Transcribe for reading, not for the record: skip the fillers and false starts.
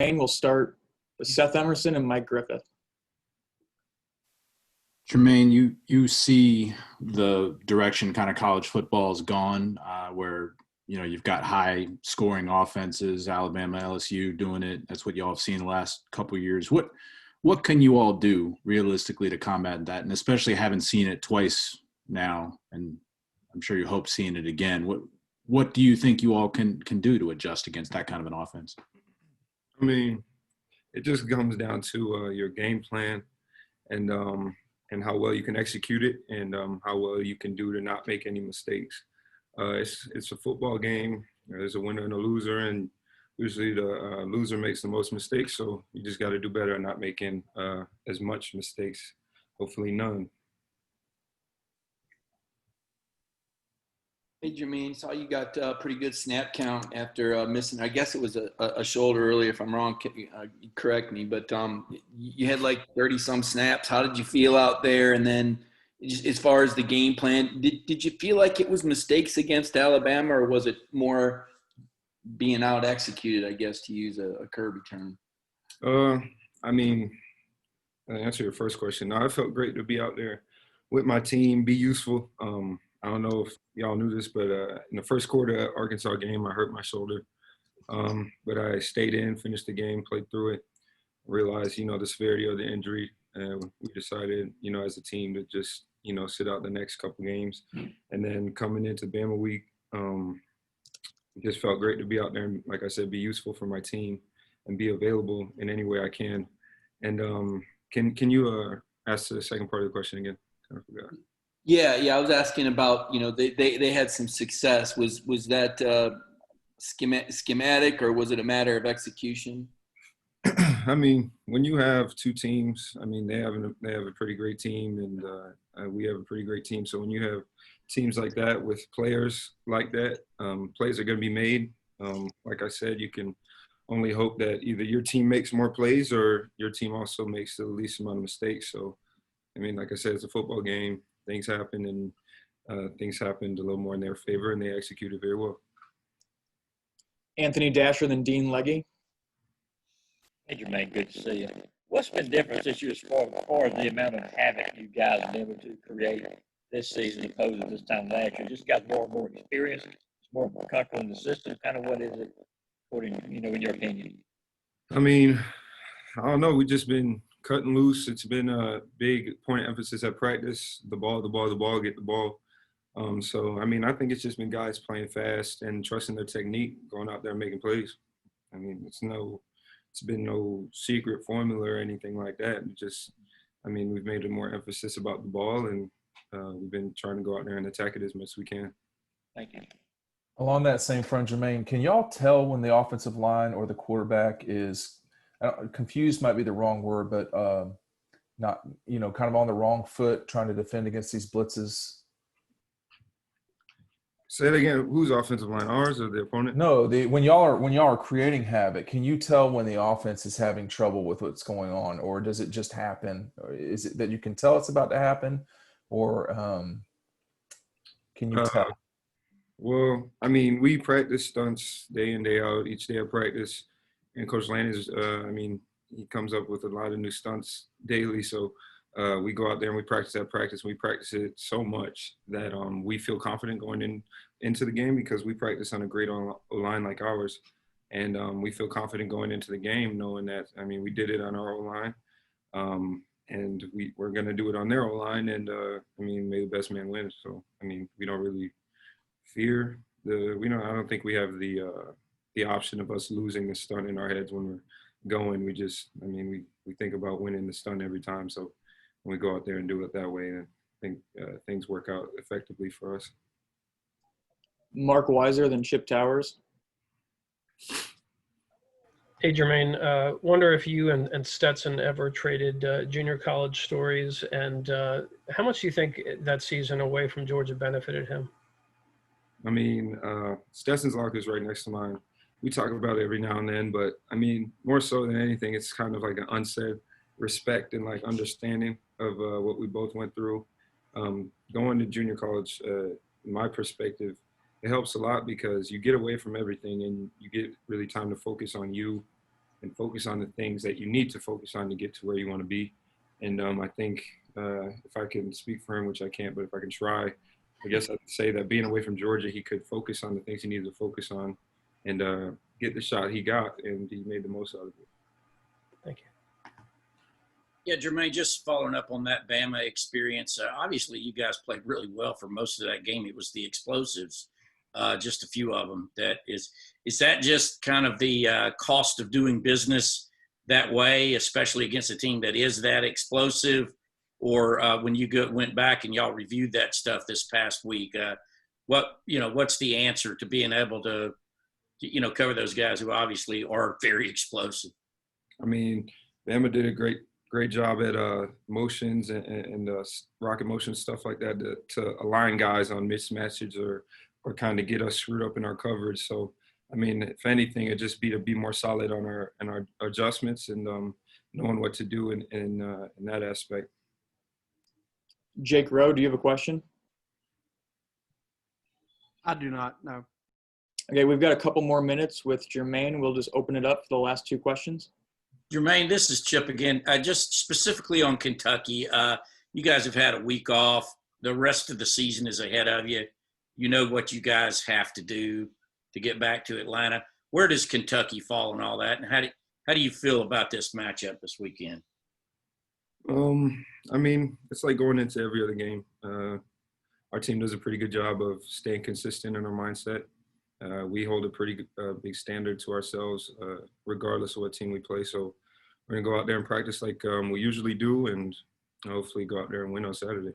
We'll start with Seth Emerson and Mike Griffith. Jermaine, you see the direction kind of college football has gone, where you've got high scoring offenses, Alabama, LSU doing it. That's what y'all have seen the last couple of years. What can you all do realistically to combat that? And especially having seen it twice now, and I'm sure you hope seeing it again. What do you think you all can do to adjust against that kind of an offense? I mean, it just comes down to your game plan and how well you can execute it, and how well you can do to not make any mistakes. It's a football game. There's a winner and a loser, and usually the loser makes the most mistakes. So you just got to do better at not making as much mistakes. Hopefully none. Hey, Jermaine, saw you got a pretty good snap count after missing. I guess it was a shoulder earlier. If I'm wrong, correct me. But you had like 30-some snaps. How did you feel out there? And then just as far as the game plan, did you feel like it was mistakes against Alabama, or was it more being out executed, I guess, to use a Kirby term? I mean, to answer your first question, no, I felt great to be out there with my team, be useful. I don't know if y'all knew this, but in the first quarter Arkansas game, I hurt my shoulder. But I stayed in, finished the game, played through it, realized, the severity of the injury. And we decided, as a team to just, sit out the next couple games. And then coming into Bama week, it just felt great to be out there and, like I said, be useful for my team and be available in any way I can. And can you ask the second part of the question again? I forgot. Yeah. I was asking about, they had some success. Was that schematic, or was it a matter of execution? I mean, when you have two teams, I mean, they have a pretty great team, and we have a pretty great team. So when you have teams like that with players like that, plays are going to be made. Like I said, you can only hope that either your team makes more plays or your team also makes the least amount of mistakes. So, I mean, like I said, it's a football game. Things happen, and things happened a little more in their favor, and they executed very well. Anthony Dasher, then Dean Legge. Hey, Jermaine, good to see you. What's been different since you were as far as the amount of havoc you guys have been able to create this season opposed to this time last year? Just got more and more experience, it's more comfortable in the system. Kind of what is it, according, in your opinion? I mean, I don't know. We've just been cutting loose. It's been a big point of emphasis at practice. The ball, get the ball. So, I mean, I think it's just been guys playing fast and trusting their technique, going out there and making plays. I mean, it's been no secret formula or anything like that. We've made a more emphasis about the ball, and we've been trying to go out there and attack it as much as we can. Thank you. Along that same front, Jermaine, can y'all tell when the offensive line or the quarterback is confused might be the wrong word, but not, kind of on the wrong foot trying to defend against these blitzes? Say it again. Whose offensive line? Ours or the opponent? No, when y'all are creating havoc, can you tell when the offense is having trouble with what's going on, or does it just happen? Or is it that you can tell it's about to happen, or can you tell? Well, I mean, we practice stunts day in, day out, each day of practice. And Coach Lane he comes up with a lot of new stunts daily. So we go out there and we practice that practice. We practice it so much that we feel confident going into the game because we practice on a great O-line like ours. And we feel confident going into the game knowing that, we did it on our O-line. And we're going to do it on their O-line. And, may the best man win. So, we don't really fear I don't think we have the option of us losing the stunt in our heads when we're going. We just, we think about winning the stunt every time. So when we go out there and do it that way, I think things work out effectively for us. Mark Weiser, then Chip Towers. Hey, Jermaine, wonder if you and Stetson ever traded junior college stories, and how much do you think that season away from Georgia benefited him? Stetson's locker is right next to mine. We talk about it every now and then, but more so than anything, it's kind of like an unsaid respect and like understanding of what we both went through. Going to junior college, in my perspective, it helps a lot because you get away from everything and you get really time to focus on you and focus on the things that you need to focus on to get to where you want to be. And I think if I can speak for him, which I can't, but if I can try, I guess I'd say that being away from Georgia, he could focus on the things he needed to focus on and get the shot he got, and he made the most out of it. Thank you. Yeah, Jermaine, just following up on that Bama experience. Obviously, you guys played really well for most of that game. It was the explosives, just a few of them. Is that just kind of the cost of doing business that way, especially against a team that is that explosive? Or when you went back and y'all reviewed that stuff this past week, what's the answer to being able to cover those guys who obviously are very explosive? I mean, Bama did a great job at motions and rocket motions, stuff like that, to align guys on mismatches or kind of get us screwed up in our coverage. So, I mean, if anything, it'd just be to be more solid on our adjustments and knowing what to do in that aspect. Jake Rowe, do you have a question? I do not, no. Okay, we've got a couple more minutes with Jermaine. We'll just open it up for the last two questions. Jermaine, this is Chip again. Just specifically on Kentucky, you guys have had a week off. The rest of the season is ahead of you. You know what you guys have to do to get back to Atlanta. Where does Kentucky fall in all that, and how do you feel about this matchup this weekend? I mean, it's like going into every other game. Our team does a pretty good job of staying consistent in our mindset. We hold a pretty big standard to ourselves, regardless of what team we play. So we're going to go out there and practice like we usually do, and hopefully go out there and win on Saturday.